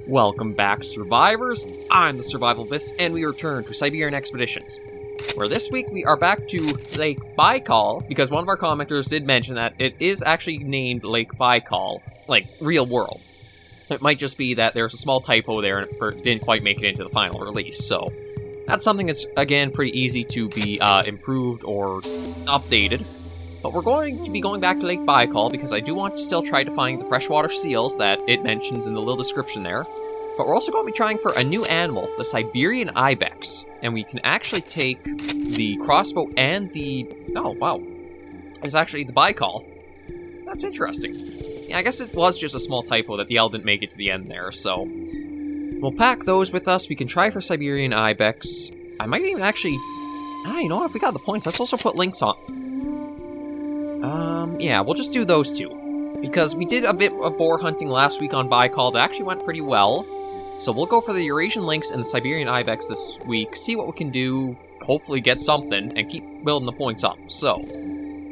Welcome back, survivors. I'm the SurvivalVis, and we return to Siberian Expeditions, where this week we are back to Lake Baikal, because one of our commenters did mention that it is actually named Lake Baikal, like, real world. It might just be that there's a small typo there and it didn't quite make it into the final release, so that's something that's, again, pretty easy to be improved or updated. But we're going to be going back to Lake Baikal because I do want to still try to find the freshwater seals that it mentions in the little description there. But we're also going to be trying for a new animal, the Siberian Ibex. And we can actually take the crossbow and the... Oh, wow. It's actually the Baikal. That's interesting. Yeah, I guess it was just a small typo that the L didn't make it to the end there, so... We'll pack those with us. We can try for Siberian Ibex. I might even actually... you know what? If we got the points, let's also put lynx on... yeah, we'll just do those two. Because we did a bit of boar hunting last week on Baikal that actually went pretty well. So we'll go for the Eurasian lynx and the Siberian Ibex this week, see what we can do, hopefully get something, and keep building the points up. So,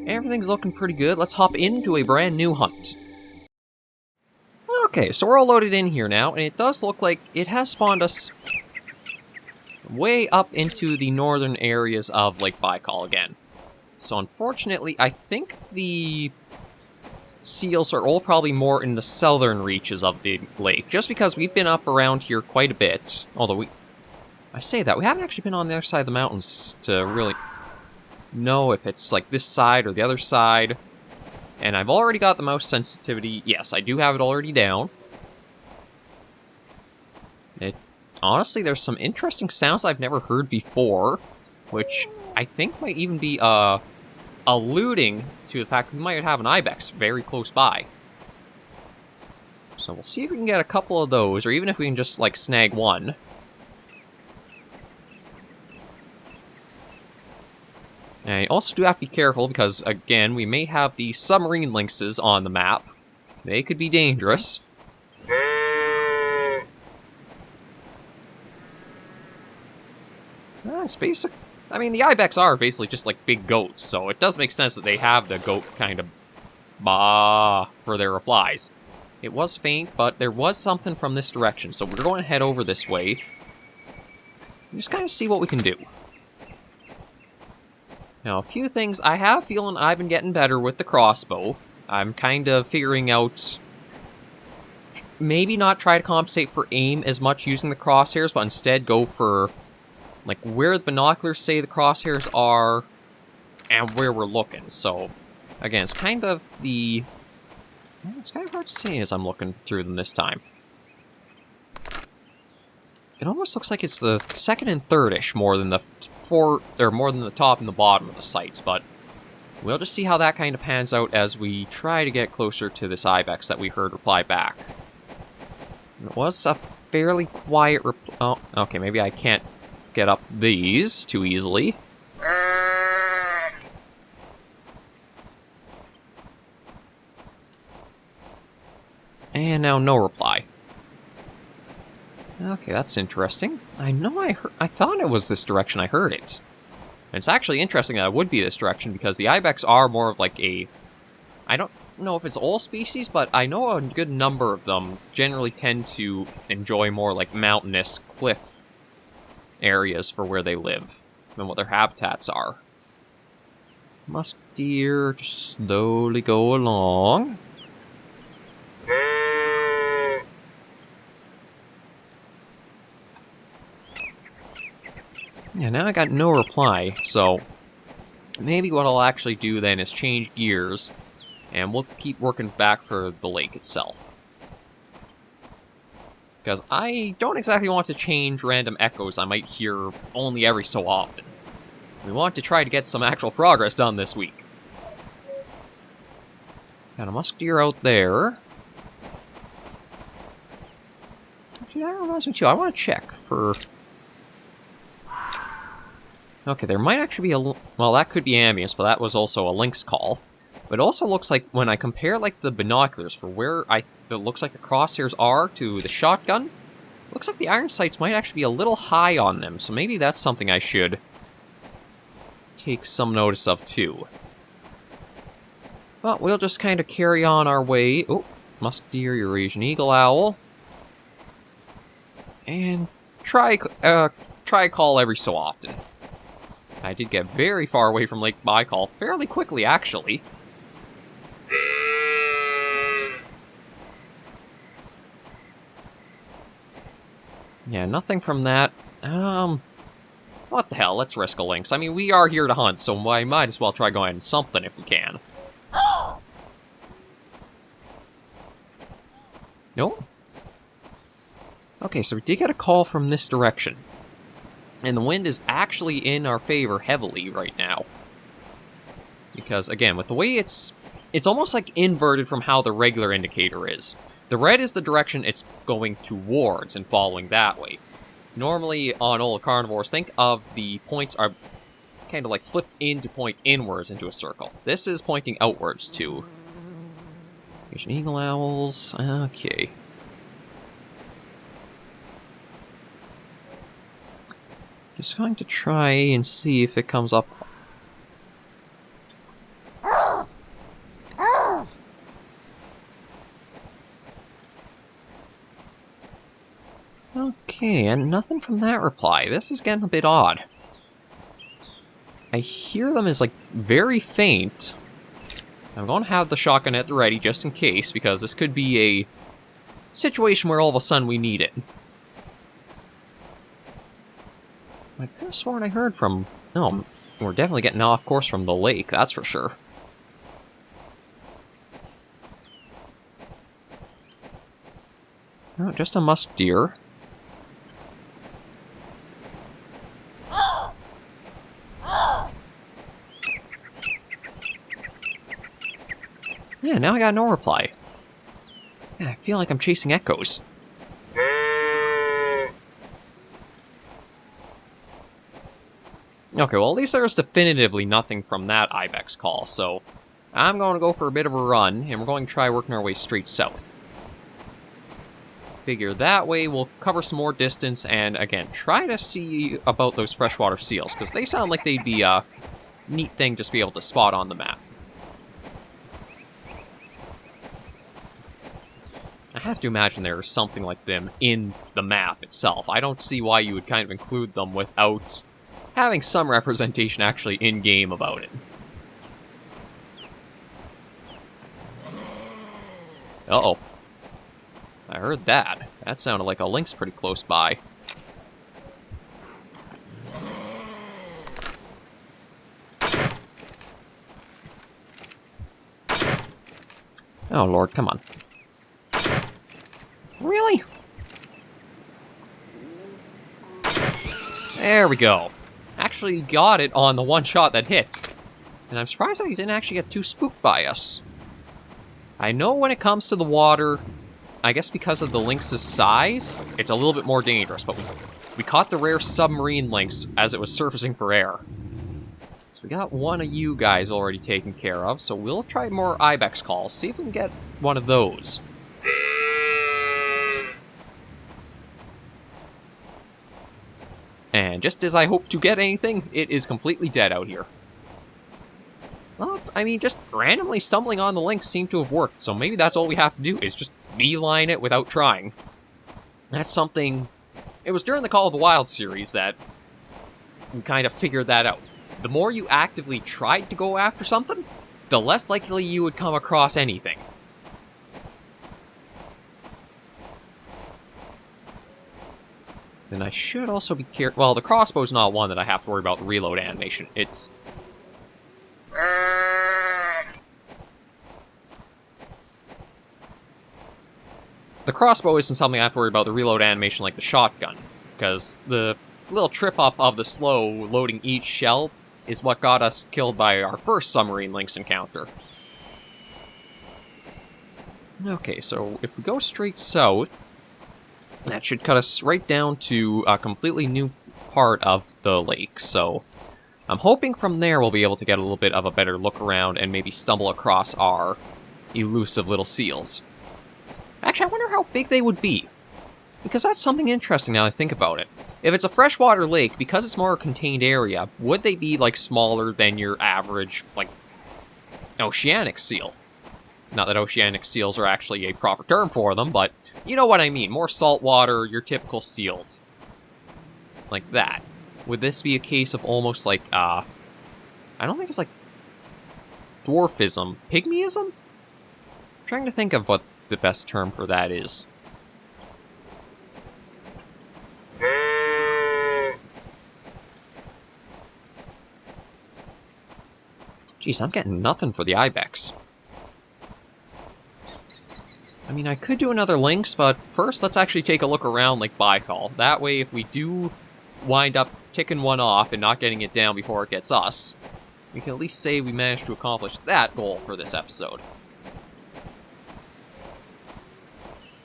everything's looking pretty good. Let's hop into a brand new hunt. Okay, so we're all loaded in here now, and it does look like it has spawned us way up into the northern areas of Lake Baikal again. So unfortunately, I think the seals are all probably more in the southern reaches of the lake, just because we've been up around here quite a bit. Although I say that, we haven't actually been on the other side of the mountains to really know if it's like this side or the other side. And I've already got the mouse sensitivity. Yes, I do have it already down. Honestly, there's some interesting sounds I've never heard before, which I think might even be, alluding to the fact we might have an Ibex very close by. So we'll see if we can get a couple of those, or even if we can just, like, snag one. And you also do have to be careful because, again, we may have the submarine lynxes on the map. They could be dangerous. It's basic. I mean, the Ibex are basically just like big goats, so it does make sense that they have the goat kind of bah for their replies. It was faint, but there was something from this direction, so we're going to head over this way. And just kind of see what we can do. Now, a few things. I have a feeling I've been getting better with the crossbow. I'm kind of figuring out... maybe not try to compensate for aim as much using the crosshairs, but instead go for... like, where the binoculars say the crosshairs are, and where we're looking. So, again, it's kind of the... it's kind of hard to see as I'm looking through them this time. It almost looks like it's the second and third-ish more than the more than the top and the bottom of the sights, but we'll just see how that kind of pans out as we try to get closer to this Ibex that we heard reply back. It was a fairly quiet oh, okay, maybe I can't get up these too easily. And now no reply. Okay, that's interesting. I know I thought it was this direction I heard it. And it's actually interesting that it would be this direction because the Ibex are more of like a... I don't know if it's all species, but I know a good number of them generally tend to enjoy more like mountainous cliff areas for where they live and what their habitats are. Musk deer just slowly go along. Yeah, now I got no reply, so maybe what I'll actually do then is change gears and we'll keep working back for the lake itself. Because I don't exactly want to change random echoes I might hear only every so often. We want to try to get some actual progress done this week. Got a musk deer out there. Actually, that reminds me too. I want to check for... okay, there might actually be a... well, that could be ambience, but that was also a lynx call. But it also looks like when I compare like the binoculars for where it looks like the crosshairs are to the shotgun, looks like the iron sights might actually be a little high on them, so maybe that's something I should take some notice of too. But we'll just kind of carry on our way. Oh, musk deer, Eurasian eagle owl. And try call every so often. I did get very far away from Lake Baikal fairly quickly, actually. Yeah, nothing from that. What the hell, let's risk a lynx. I mean, we are here to hunt, so I might as well try going something if we can. Nope. Okay, so we did get a call from this direction. And the wind is actually in our favor heavily right now. Because, again, with the way it's almost like inverted from how the regular indicator is. The red is the direction it's going towards and following that way. Normally, on all the carnivores, think of the points are kind of like flipped in to point inwards into a circle. This is pointing outwards to Asian eagle owls. Okay. Just going to try and see if it comes up. Okay, and nothing from that reply. This is getting a bit odd. I hear them as, like, very faint. I'm going to have the shotgun at the ready just in case, because this could be a situation where all of a sudden we need it. I could have sworn I heard from... No, we're definitely getting off course from the lake, that's for sure. Oh, just a musk deer. Yeah, now I got no reply. Yeah, I feel like I'm chasing echoes. Okay, well at least there's definitively nothing from that Ibex call, so I'm going to go for a bit of a run, and we're going to try working our way straight south. Figure that way we'll cover some more distance, and again, try to see about those freshwater seals, because they sound like they'd be a neat thing just to be able to spot on the map. I have to imagine there's something like them in the map itself. I don't see why you would kind of include them without having some representation actually in-game about it. Uh-oh. I heard that. That sounded like a lynx pretty close by. Oh lord, come on. Really? There we go. Actually got it on the one shot that hit. And I'm surprised that he didn't actually get too spooked by us. I know when it comes to the water, I guess because of the lynx's size, it's a little bit more dangerous, but we caught the rare submarine lynx as it was surfacing for air. So we got one of you guys already taken care of, so we'll try more Ibex calls, see if we can get one of those. And just as I hope to get anything, it is completely dead out here. Well, I mean, just randomly stumbling on the lynx seemed to have worked, so maybe that's all we have to do, is just beeline it without trying. That's something... It was during the Call of the Wild series that we kind of figured that out. The more you actively tried to go after something, the less likely you would come across anything. Then I should also be careful. Well, the crossbow's not one that I have to worry about the reload animation. It's... The crossbow isn't something I have to worry about the reload animation like the shotgun, because the little trip-up of the slow loading each shell is what got us killed by our first submarine lynx encounter. Okay, so if we go straight south, that should cut us right down to a completely new part of the lake, so I'm hoping from there we'll be able to get a little bit of a better look around and maybe stumble across our elusive little seals. Actually, I wonder how big they would be, because that's something interesting now I think about it. If it's a freshwater lake, because it's more a contained area, would they be, like, smaller than your average, like, oceanic seal? Not that oceanic seals are actually a proper term for them, but you know what I mean. More saltwater, your typical seals. Like that. Would this be a case of almost like, I don't think it's like dwarfism. Pygmyism? I'm trying to think of what the best term for that is. Jeez, I'm getting nothing for the Ibex. I mean, I could do another lynx, but first let's actually take a look around Lake Baikal. That way, if we do wind up ticking one off and not getting it down before it gets us, we can at least say we managed to accomplish that goal for this episode.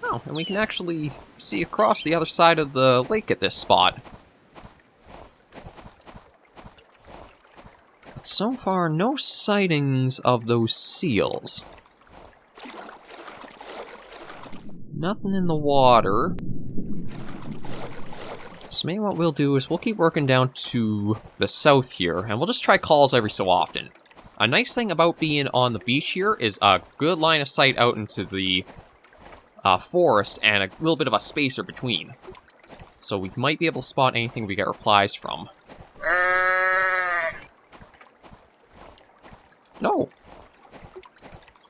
Oh, and we can actually see across the other side of the lake at this spot. But so far, no sightings of those seals. Nothing in the water. So maybe what we'll do is we'll keep working down to the south here, and we'll just try calls every so often. A nice thing about being on the beach here is a good line of sight out into the forest and a little bit of a spacer between. So we might be able to spot anything we get replies from. No.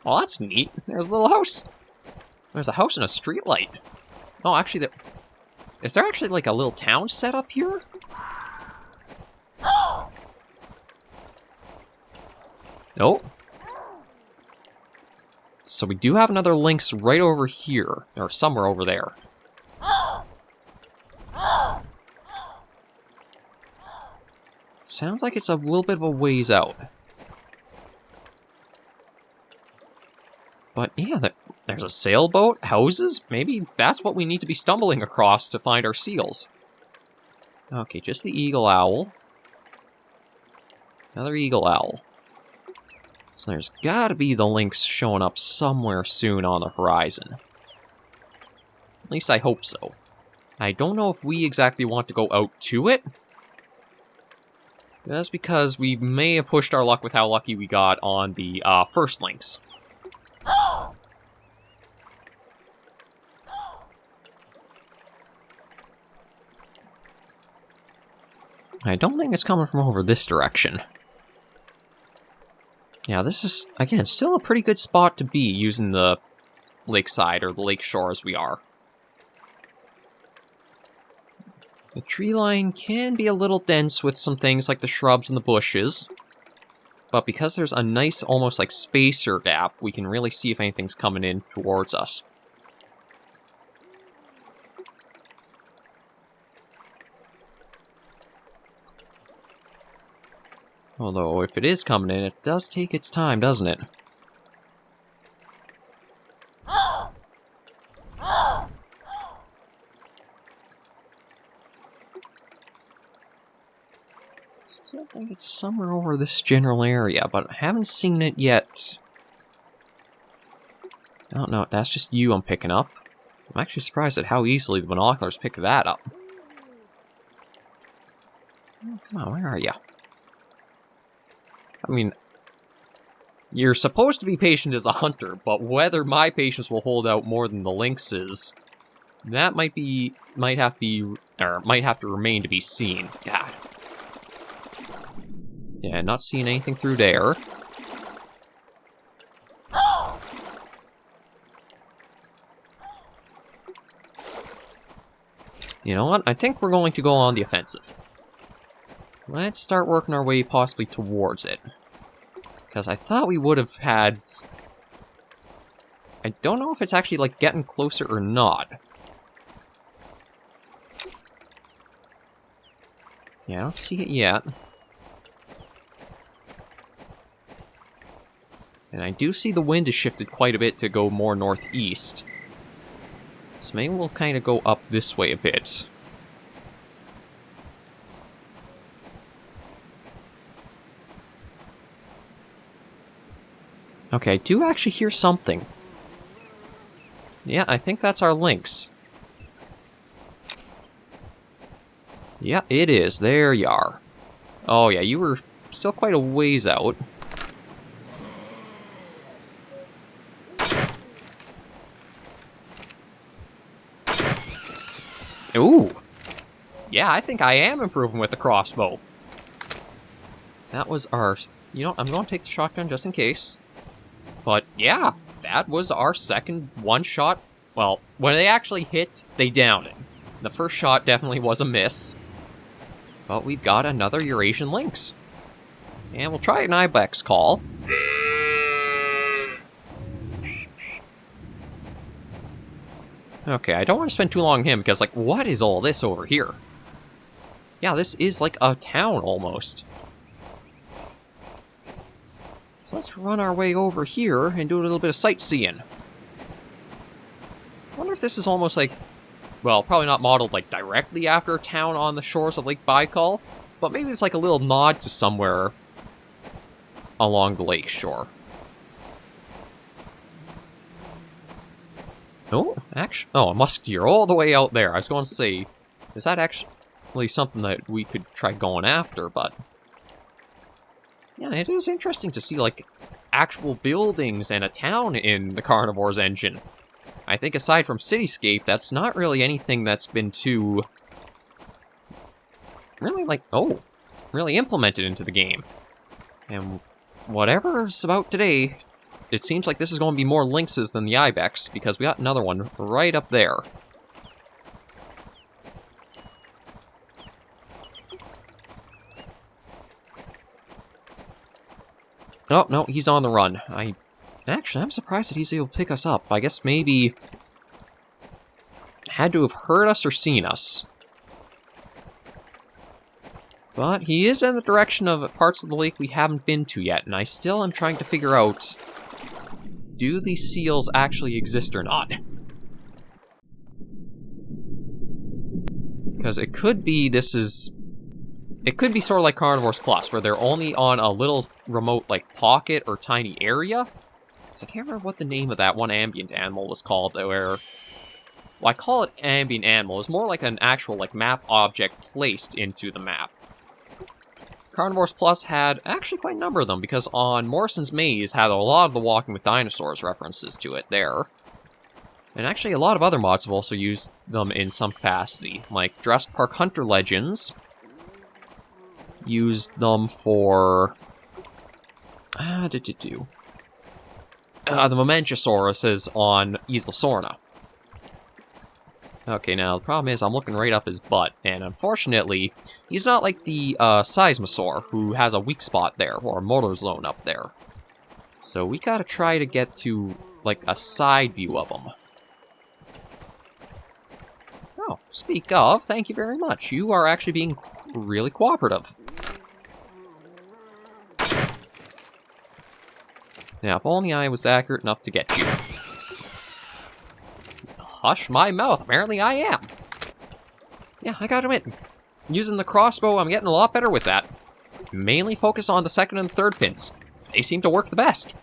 Well, that's neat. There's a little house. There's a house and a streetlight. Oh, actually, is there actually like a little town set up here? Nope. So we do have another lynx right over here, or somewhere over there. Sounds like it's a little bit of a ways out. But yeah, there's a sailboat, houses. Maybe that's what we need to be stumbling across to find our seals. Okay, just the eagle owl. Another eagle owl. So there's gotta be the lynx showing up somewhere soon on the horizon. At least I hope so. I don't know if we exactly want to go out to it. That's because we may have pushed our luck with how lucky we got on the first lynx. I don't think it's coming from over this direction. Yeah, this is, again, still a pretty good spot to be using the lakeside or the lake shore as we are. The tree line can be a little dense with some things like the shrubs and the bushes. But because there's a nice, almost like spacer gap, we can really see if anything's coming in towards us. Although, if it is coming in, it does take its time, doesn't it? Still think it's somewhere over this general area, but I haven't seen it yet. Oh, no, that's just you I'm picking up. I'm actually surprised at how easily the binoculars pick that up. Oh, come on, where are you? I mean, you're supposed to be patient as a hunter, but whether my patience will hold out more than the lynxes, that might have to remain to be seen. God. Yeah, not seeing anything through there. You know what? I think we're going to go on the offensive. Let's start working our way possibly towards it. Because I thought we would have had... I don't know if it's actually, like, getting closer or not. Yeah, I don't see it yet. And I do see the wind has shifted quite a bit to go more northeast. So maybe we'll kind of go up this way a bit. Okay, I do actually hear something. Yeah, I think that's our lynx. Yeah, it is. There you are. Oh yeah, you were still quite a ways out. Ooh. Yeah, I think I am improving with the crossbow. That was our... You know, I'm going to take the shotgun just in case. But yeah, that was our second one-shot. Well, when they actually hit, they downed it. The first shot definitely was a miss. But we've got another Eurasian lynx. And we'll try an Ibex call. Okay, I don't want to spend too long on him because, like, what is all this over here? Yeah, this is like a town almost. So let's run our way over here and do a little bit of sightseeing. I wonder if this is almost like, well, probably not modeled like directly after a town on the shores of Lake Baikal, but maybe it's like a little nod to somewhere along the lake shore. Oh, actually, oh, a musk deer all the way out there. I was going to say, is that actually something that we could try going after, but... Yeah, it is interesting to see, like, actual buildings and a town in the Carnivore's engine. I think aside from Cityscape, that's not really anything that's been too... really, like, oh, really implemented into the game. And whatever's about today, it seems like this is going to be more lynxes than the Ibex, because we got another one right up there. Oh, no, he's on the run. Actually, I'm surprised that he's able to pick us up. I guess maybe... had to have heard us or seen us. But he is in the direction of parts of the lake we haven't been to yet, and I still am trying to figure out... do these seals actually exist or not? Because it could be this is... it could be sort of like Carnivores Plus, where they're only on a little remote, like, pocket or tiny area. So I can't remember what the name of that one ambient animal was called, where... well, I call it ambient animal. It's more like an actual, like, map object placed into the map. Carnivores Plus had actually quite a number of them, because on Morrison's Maze had a lot of the Walking with Dinosaurs references to it there. And actually a lot of other mods have also used them in some capacity, like Jurassic Park Hunter Legends used them for... the Momentosaurus is on Isla Sorna. Okay, now the problem is I'm looking right up his butt, and unfortunately, he's not like the Seismosaur, who has a weak spot there, or a motor zone up there. So we gotta try to get to, like, a side view of him. Oh, speak of, thank you very much. You are actually being really cooperative. Now, if only I was accurate enough to get you. Hush my mouth, apparently I am. Yeah, I gotta admit, using the crossbow, I'm getting a lot better with that. Mainly focus on the second and third pins. They seem to work the best.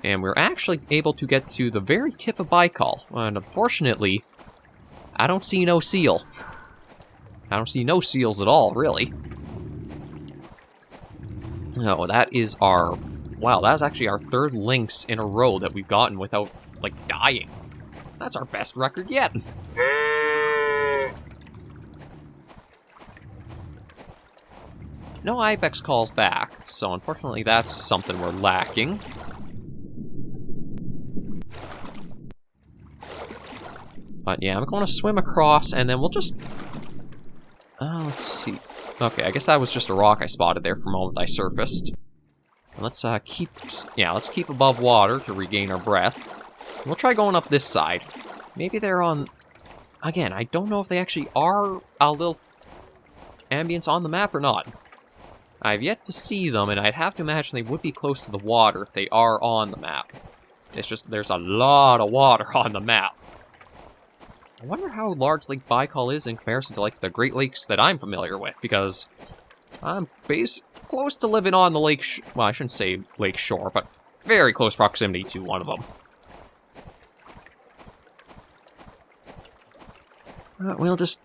And we're actually able to get to the very tip of Baikal. And unfortunately, I don't see no seal. I don't see no seals at all, really. No, that is our... wow, that's actually our third lynx in a row that we've gotten without, like, dying. That's our best record yet. No Ibex calls back, so unfortunately that's something we're lacking. But yeah, I'm going to swim across, and then we'll just... let's see. Okay, I guess that was just a rock I spotted there for a moment I surfaced. Let's keep... yeah, let's keep above water to regain our breath. We'll try going up this side. Maybe they're on... again, I don't know if they actually are a little ambience on the map or not. I've yet to see them, and I'd have to imagine they would be close to the water if they are on the map. It's just there's a lot of water on the map. I wonder how large Lake Baikal is in comparison to, like, the Great Lakes that I'm familiar with, because I'm close to living on the lake... well, I shouldn't say lake shore, but very close proximity to one of them. We'll just...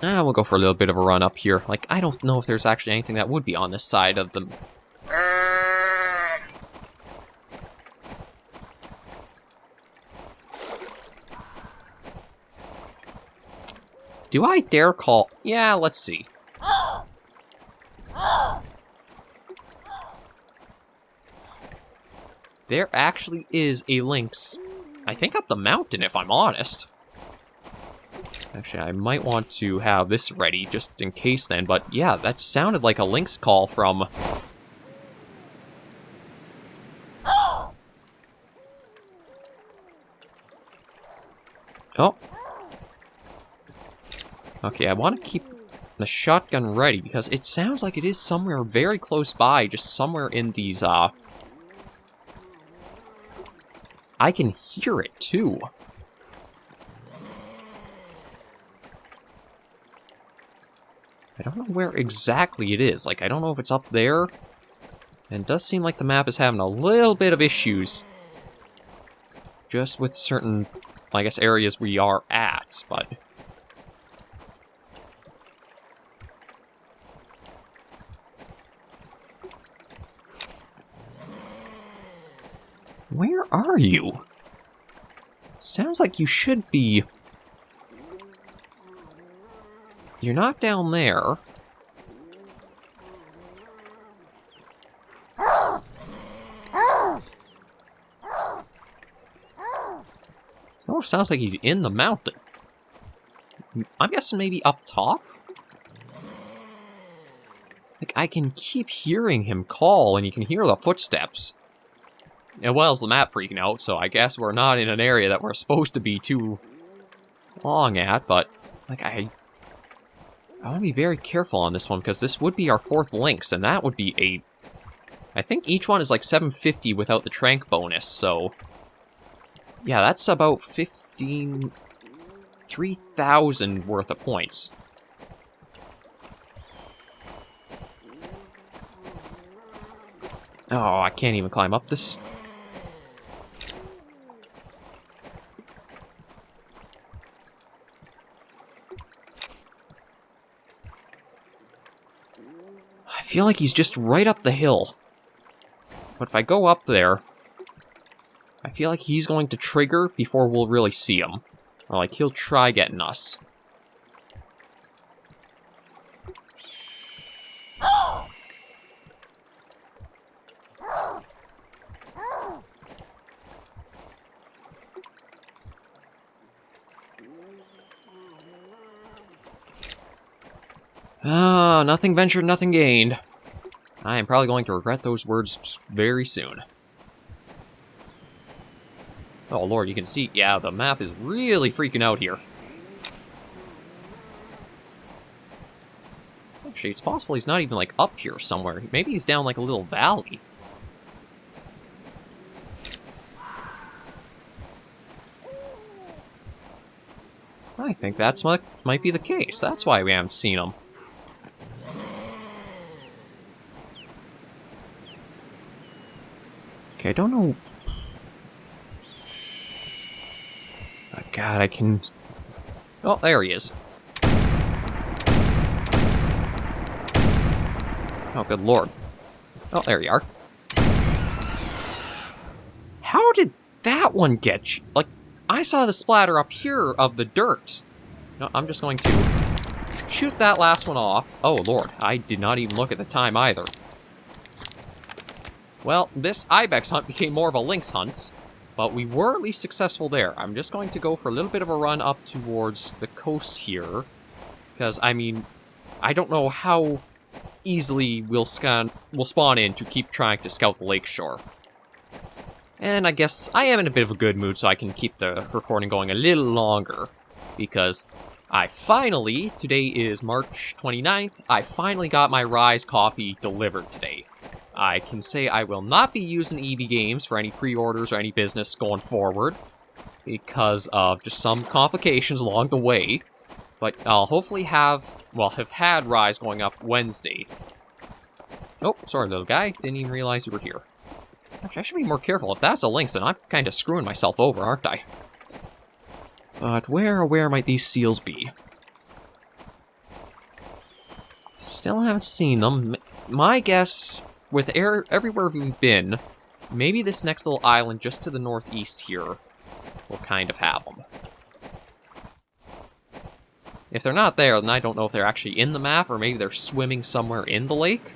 we'll go for a little bit of a run up here. Like, I don't know if there's actually anything that would be on this side of the... Do I dare call? Yeah, let's see. There actually is a lynx, I think up the mountain, if I'm honest. Actually, I might want to have this ready just in case then, but yeah, that sounded like a lynx call from... Oh. Okay, I want to keep the shotgun ready because it sounds like it is somewhere very close by, just somewhere in these, I can hear it, too. I don't know where exactly it is. Like, I don't know if it's up there. And it does seem like the map is having a little bit of issues. Just with certain, I guess, areas we are at, but... Where are you? Sounds like you should be... You're not down there. Oh, sounds like he's in the mountain. I'm guessing maybe up top? Like, I can keep hearing him call, and you can hear the footsteps. As well as the map freaking out, so I guess we're not in an area that we're supposed to be too long at, but, like, I want to be very careful on this one, because this would be our 4th lynx, and that would be a... I think each one is like 750 without the trank bonus, so... Yeah, that's about 3,000 worth of points. Oh, I can't even climb up this. I feel like he's just right up the hill. But if I go up there, I feel like he's going to trigger before we'll really see him. Or like, he'll try getting us. Ah, nothing ventured, nothing gained. I am probably going to regret those words very soon. Oh lord, you can see, yeah, the map is really freaking out here. Actually, it's possible he's not even, like, up here somewhere. Maybe he's down, like, a little valley. I think that's what might be the case. That's why we haven't seen him. Okay, I don't know... Oh, God, I can... Oh, there he is. Oh, good lord. Oh, there you are. How did that one get you? Like, I saw the splatter up here of the dirt. No, I'm just going to shoot that last one off. Oh, lord, I did not even look at the time either. Well, this Ibex hunt became more of a lynx hunt, but we were at least successful there. I'm just going to go for a little bit of a run up towards the coast here, because, I mean, I don't know how easily we'll spawn in to keep trying to scout the lakeshore. And I guess I am in a bit of a good mood, so I can keep the recording going a little longer, because I finally, today is March 29th, I finally got my Rise copy delivered today. I can say I will not be using EB Games for any pre-orders or any business going forward, because of just some complications along the way. But I'll hopefully have had Rise going up Wednesday. Oh, sorry little guy, didn't even realize you were here. Actually, I should be more careful. If that's a lynx, then I'm kind of screwing myself over, aren't I? But where might these seals be? Still haven't seen them. My guess... With everywhere we've been, maybe this next little island just to the northeast here will kind of have them. If they're not there, then I don't know if they're actually in the map, or maybe they're swimming somewhere in the lake.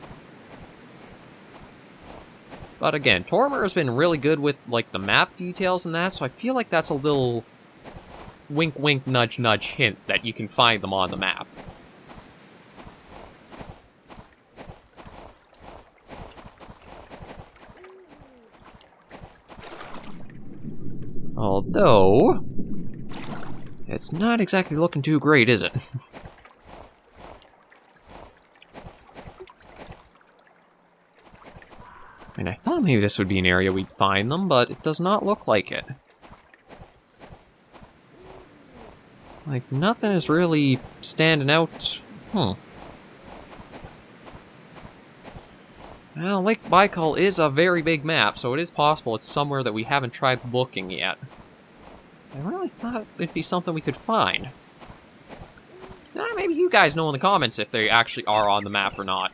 But again, Tormer has been really good with, like, the map details and that, so I feel like that's a little wink wink nudge nudge hint that you can find them on the map. Although, it's not exactly looking too great, is it? And I thought maybe this would be an area we'd find them, but it does not look like it. Like, nothing is really standing out. Well, Lake Baikal is a very big map, so it is possible it's somewhere that we haven't tried looking yet. I really thought it'd be something we could find. Maybe you guys know in the comments if they actually are on the map or not.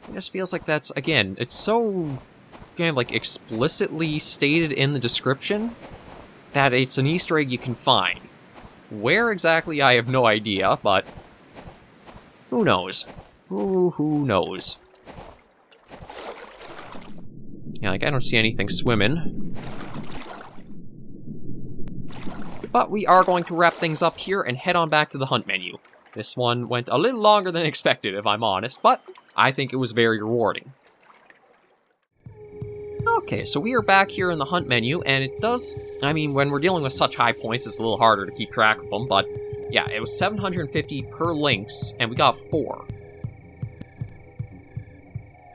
It just feels like that's, again, it's so kind of like explicitly stated in the description that it's an Easter egg you can find. Where exactly, I have no idea, but who knows? Who knows? Yeah, like, I don't see anything swimming. But we are going to wrap things up here and head on back to the hunt menu. This one went a little longer than expected, if I'm honest, but I think it was very rewarding. Okay, so we are back here in the hunt menu, and it does, I mean, when we're dealing with such high points, it's a little harder to keep track of them, but yeah, it was 750 per lynx, and we got 4.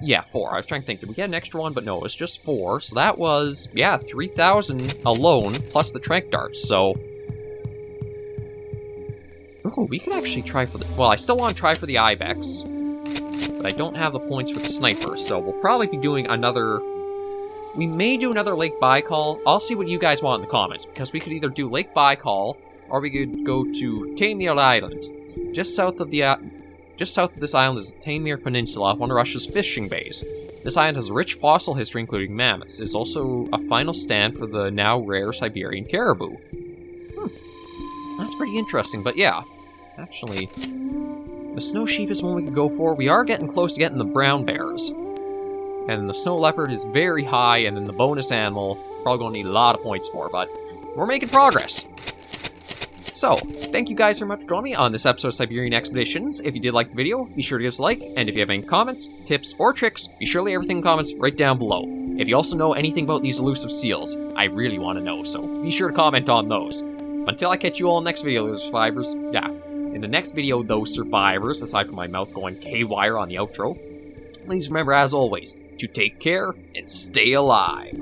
Yeah, 4. I was trying to think, did we get an extra one? But no, it was just 4, so that was, yeah, 3,000 alone, plus the tranq darts, so... Oh, we could actually try for the... Well, I still want to try for the Ibex, but I don't have the points for the sniper, so we'll probably be doing another... We may do another Lake Baikal. I'll see what you guys want in the comments, because we could either do Lake Baikal, or we could go to Tormer Island. Just south of this island is the Tormer Peninsula, one of Russia's fishing bays. This island has a rich fossil history, including mammoths. It is also a final stand for the now rare Siberian caribou. That's pretty interesting, but yeah. Actually, the snow sheep is one we could go for. We are getting close to getting the brown bears. And the snow leopard is very high, and then the bonus animal, probably going to need a lot of points for, but we're making progress. So, thank you guys very much for joining me on this episode of Siberian Expeditions. If you did like the video, be sure to give us a like, and if you have any comments, tips, or tricks, be sure to leave everything in the comments right down below. If you also know anything about these elusive seals, I really want to know, so be sure to comment on those. Until I catch you all in the next video, those survivors, yeah, in the next video, those survivors, aside from my mouth going K-wire on the outro, please remember, as always, to take care and stay alive.